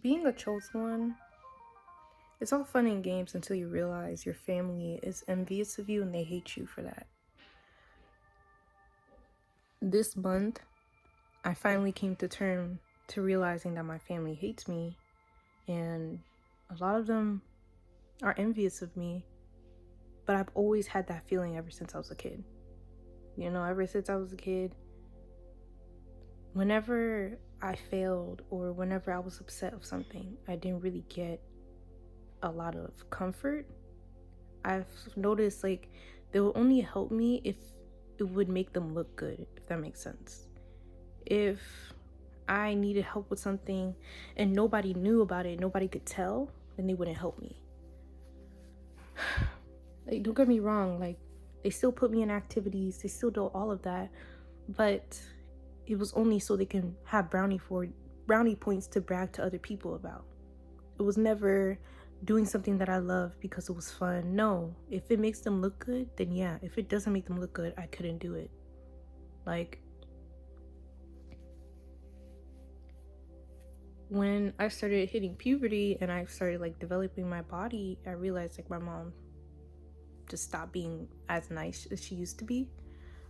Being a chosen one, it's all fun and games until you realize your family is envious of you and they hate you for that. This month, I finally came to terms to realizing that my family hates me, and a lot of them are envious of me, but I've always had that feeling ever since I was a kid. Ever since I was a kid, whenever I failed or whenever I was upset of something, I didn't really get a lot of comfort. I've noticed they will only help me if it would make them look good, if that makes sense. If I needed help with something and nobody knew about it, nobody could tell, then they wouldn't help me. Don't get me wrong, they still put me in activities, they still do all of that, but it was only so they can have brownie points to brag to other people about. It was never doing something that I love because it was fun. No, if it makes them look good, then yeah. If it doesn't make them look good, I couldn't do it. When I started hitting puberty and I started developing my body, I realized my mom just stopped being as nice as she used to be.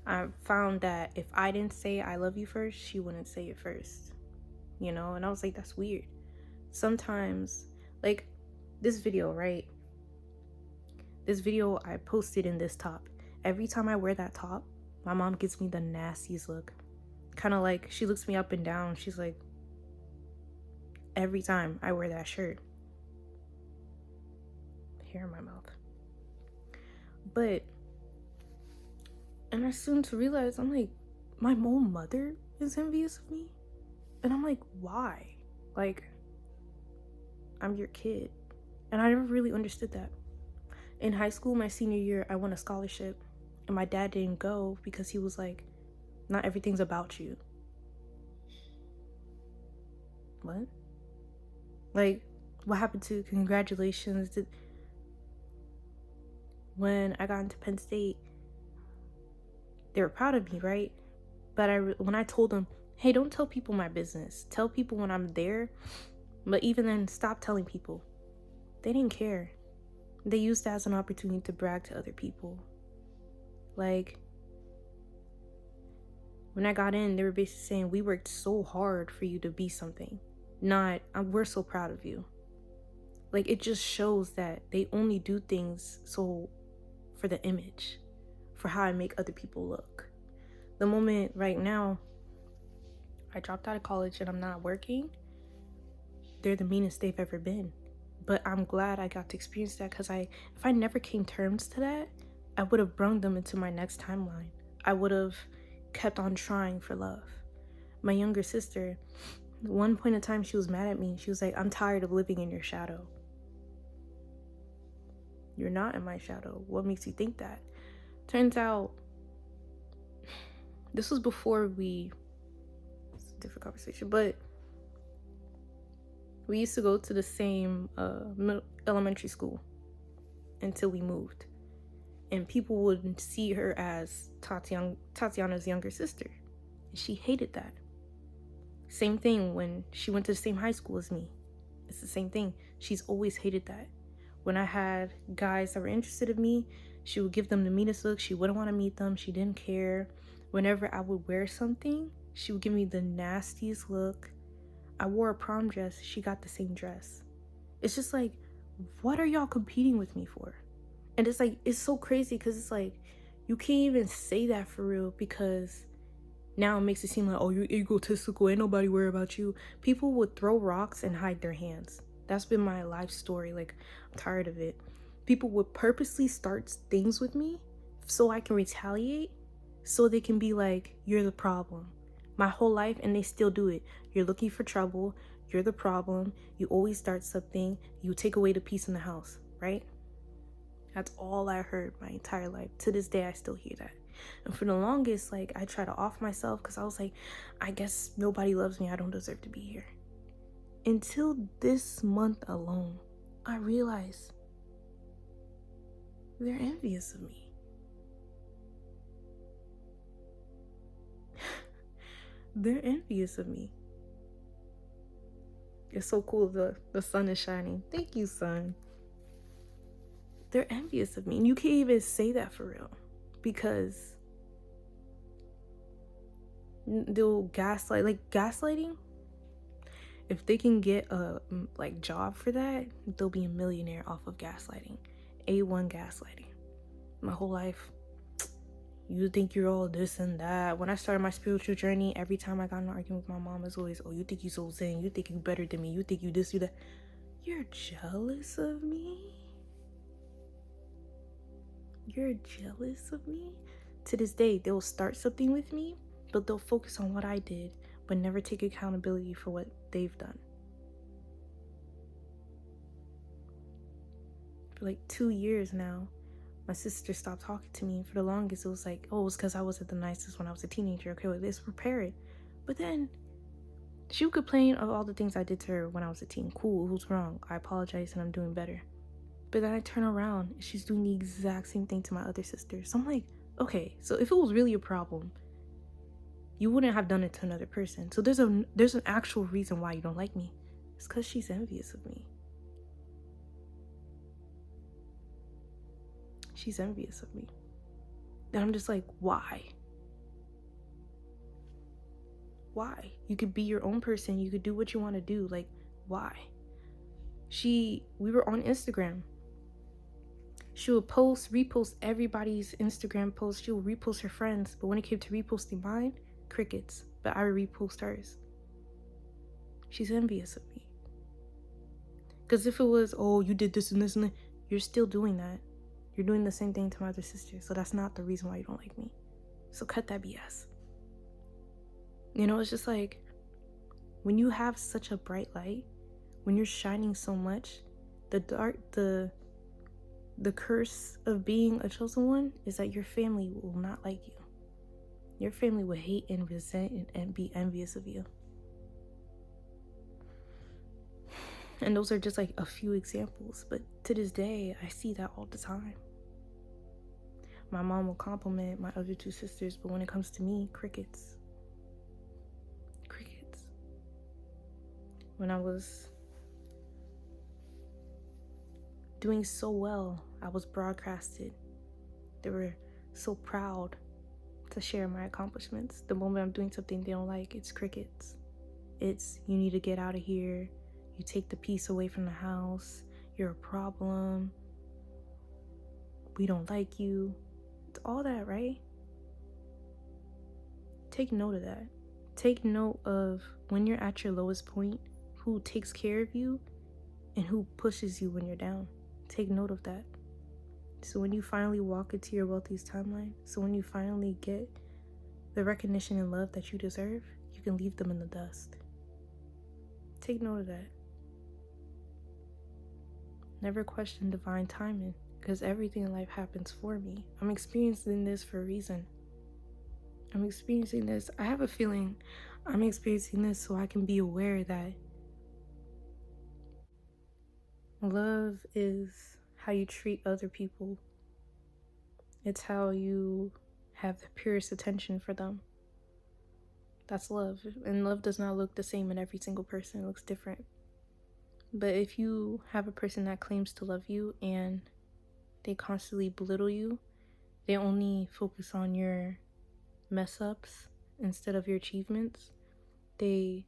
I found that if I didn't say I love you first, she wouldn't say it first. And I was like, that's weird. Sometimes, this video, right? This video I posted in this top. Every time I wear that top, my mom gives me the nastiest look. Kind of like she looks me up and down. She's like, every time I wear that shirt. Hair in my mouth. And I soon to realize, I'm like, my own mother is envious of me? And I'm like, why? I'm your kid. And I never really understood that. In high school, my senior year, I won a scholarship. And my dad didn't go because he was like, not everything's about you. What? What happened to congratulations? When I got into Penn State, they were proud of me, right? But when I told them, hey, don't tell people my business. Tell people when I'm there. But even then, stop telling people. They didn't care. They used that as an opportunity to brag to other people. When I got in, they were basically saying, we worked so hard for you to be something. Not, we're so proud of you. It just shows that they only do things for the image, for how I make other people look. The moment right now, I dropped out of college and I'm not working, they're the meanest they've ever been. But I'm glad I got to experience that, because if I never came terms to that, I would have brung them into my next timeline. I would have kept on trying for love. My younger sister, at one point in time, she was mad at me. She was like, I'm tired of living in your shadow. You're not in my shadow. What makes you think that? Turns out, this was before it's a different conversation, but we used to go to the same elementary school until we moved. And people would see her as Tatiana's younger sister. And she hated that. Same thing when she went to the same high school as me. It's the same thing. She's always hated that. When I had guys that were interested in me, she would give them the meanest look. She wouldn't want to meet them. She didn't care. Whenever I would wear something, she would give me the nastiest look. I wore a prom dress. She got the same dress. It's just what are y'all competing with me for? And it's so crazy, because you can't even say that for real, because now it makes it seem like, oh, you're egotistical, ain't nobody worry about you. People would throw rocks and hide their hands. That's been my life story. I'm tired of it. People would purposely start things with me so I can retaliate, so they can be like, you're the problem. My whole life, and they still do it. You're looking for trouble. You're the problem. You always start something. You take away the peace in the house, right? That's all I heard my entire life. To this day, I still hear that. And for the longest, I try to off myself, because I was like, I guess nobody loves me. I don't deserve to be here. Until this month alone, I realized they're envious of me. They're envious of me. It's so cool. The sun is shining. Thank you, sun. They're envious of me. And you can't even say that for real. Because they'll gaslight. Like, gaslighting, if they can get a like job for that, they'll be a millionaire off of gaslighting. A1 gaslighting. My whole life, you think you're all this and that. When I started my spiritual journey, every time I got in an argument with my mom, it's always, oh, you think you so zen, you think you better than me, you think you this, you that. You're jealous of me? You're jealous of me? To this day, they'll start something with me, but they'll focus on what I did, but never take accountability for what they've done. For like 2 years now, my sister stopped talking to me. For the longest, it was like, oh, it was because I wasn't the nicest when I was a teenager. Okay, well, let's repair it. But then she would complain of all the things I did to her when I was a teen. Cool, who's wrong? I apologize and I'm doing better. But then I turn around and she's doing the exact same thing to my other sister. So I'm like, okay, so if it was really a problem, you wouldn't have done it to another person. So there's an actual reason why you don't like me. It's because she's envious of me. She's envious of me. And I'm just like, why? Why? You could be your own person. You could do what you want to do. Like, why? We were on Instagram. She would repost everybody's Instagram post. She would repost her friends. But when it came to reposting mine, crickets. But I would repost hers. She's envious of me. Because if it was, oh, you did this and this and that, you're still doing that. You're doing the same thing to my other sister. So that's not the reason why you don't like me. So cut that BS. You know, it's just like, when you have such a bright light, when you're shining so much, the curse of being a chosen one is that your family will not like you. Your family will hate and resent and be envious of you. And those are just like a few examples. But to this day, I see that all the time. My mom will compliment my other two sisters, but when it comes to me, crickets. Crickets. When I was doing so well, I was broadcasted. They were so proud to share my accomplishments. The moment I'm doing something they don't like, it's crickets. It's, you need to get out of here. You take the peace away from the house. You're a problem. We don't like you. It's all that, right? Take note of that. Take note of when you're at your lowest point, who takes care of you and who pushes you when you're down. Take note of that. So when you finally walk into your wealthiest timeline, so when you finally get the recognition and love that you deserve, you can leave them in the dust. Take note of that. Never question divine timing, because everything in life happens for me. I'm experiencing this for a reason. I'm experiencing this. I have a feeling I'm experiencing this so I can be aware that love is how you treat other people. It's how you have the purest attention for them. That's love. And love does not look the same in every single person. It looks different. But if you have a person that claims to love you and they constantly belittle you, they only focus on your mess ups instead of your achievements, they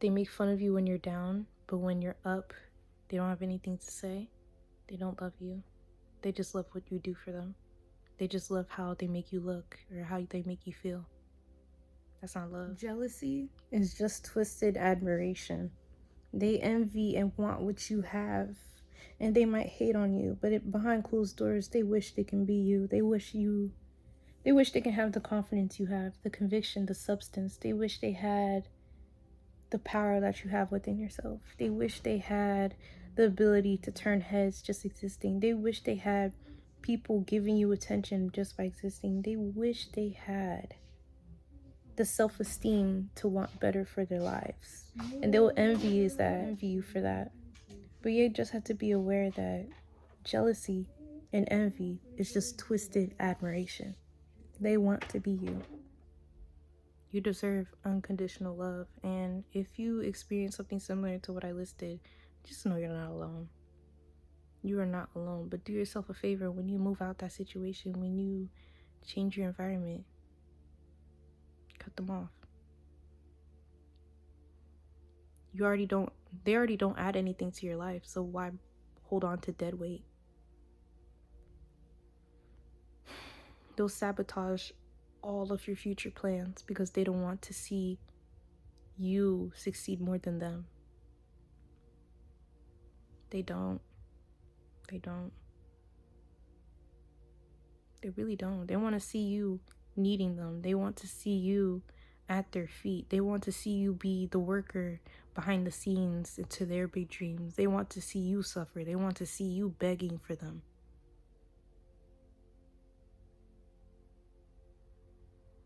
make fun of you when you're down, but when you're up, they don't have anything to say. They don't love you. They just love what you do for them. They just love how they make you look or how they make you feel. That's not love. Jealousy is just twisted admiration. They envy and want what you have, and they might hate on you, but behind closed doors, they wish they can be you. They wish they can have the confidence you have, the conviction, the substance. They wish they had the power that you have within yourself. They wish they had the ability to turn heads just existing. They wish they had people giving you attention just by existing. They wish they had the self-esteem to want better for their lives. And they will envy you for that. But you just have to be aware that jealousy and envy is just twisted admiration. They want to be you. You deserve unconditional love. And if you experience something similar to what I listed, just know you're not alone. You are not alone. But do yourself a favor when you move out that situation, when you change your environment, cut them off. They already don't add anything to your life, so why hold on to dead weight? They'll sabotage all of your future plans because they don't want to see you succeed more than them. They don't. They don't. They really don't. They want to see you needing them. They want to see you at their feet. They want to see you be the worker behind the scenes into their big dreams. They want to see you suffer. They want to see you begging for them.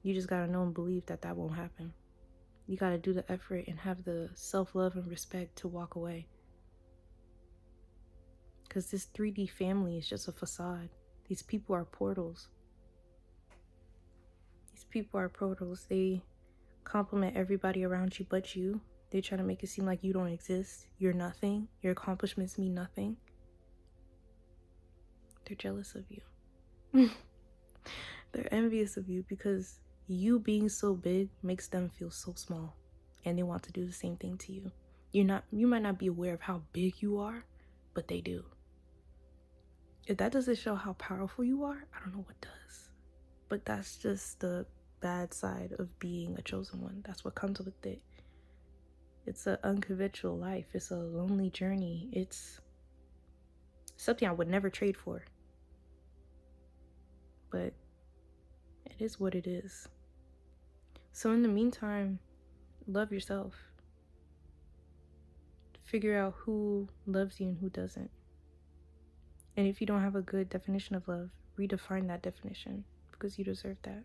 You just gotta know and believe that that won't happen. You gotta do the effort and have the self-love and respect to walk away. Because this 3D family is just a facade. These people are portals. These people are portals. They compliment everybody around you but you. They try to make it seem like you don't exist. You're nothing. Your accomplishments mean nothing. They're jealous of you. They're envious of you because you being so big makes them feel so small. And they want to do the same thing to you. You might not be aware of how big you are, but they do. If that doesn't show how powerful you are, I don't know what does. But that's just the bad side of being a chosen one. That's what comes with it. It's an unconventional life. It's a lonely journey. It's something I would never trade for. But it is what it is. So in the meantime, love yourself. Figure out who loves you and who doesn't. And if you don't have a good definition of love, redefine that definition because you deserve that.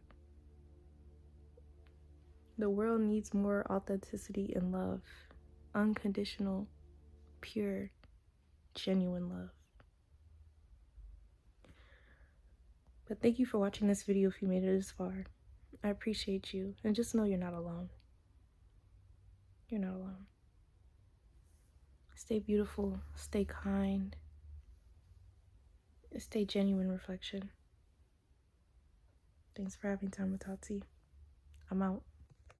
The world needs more authenticity and love. Unconditional, pure, genuine love. But thank you for watching this video if you made it this far. I appreciate you. And just know you're not alone. You're not alone. Stay beautiful. Stay kind. Stay genuine reflection. Thanks for having time with Tati. I'm out.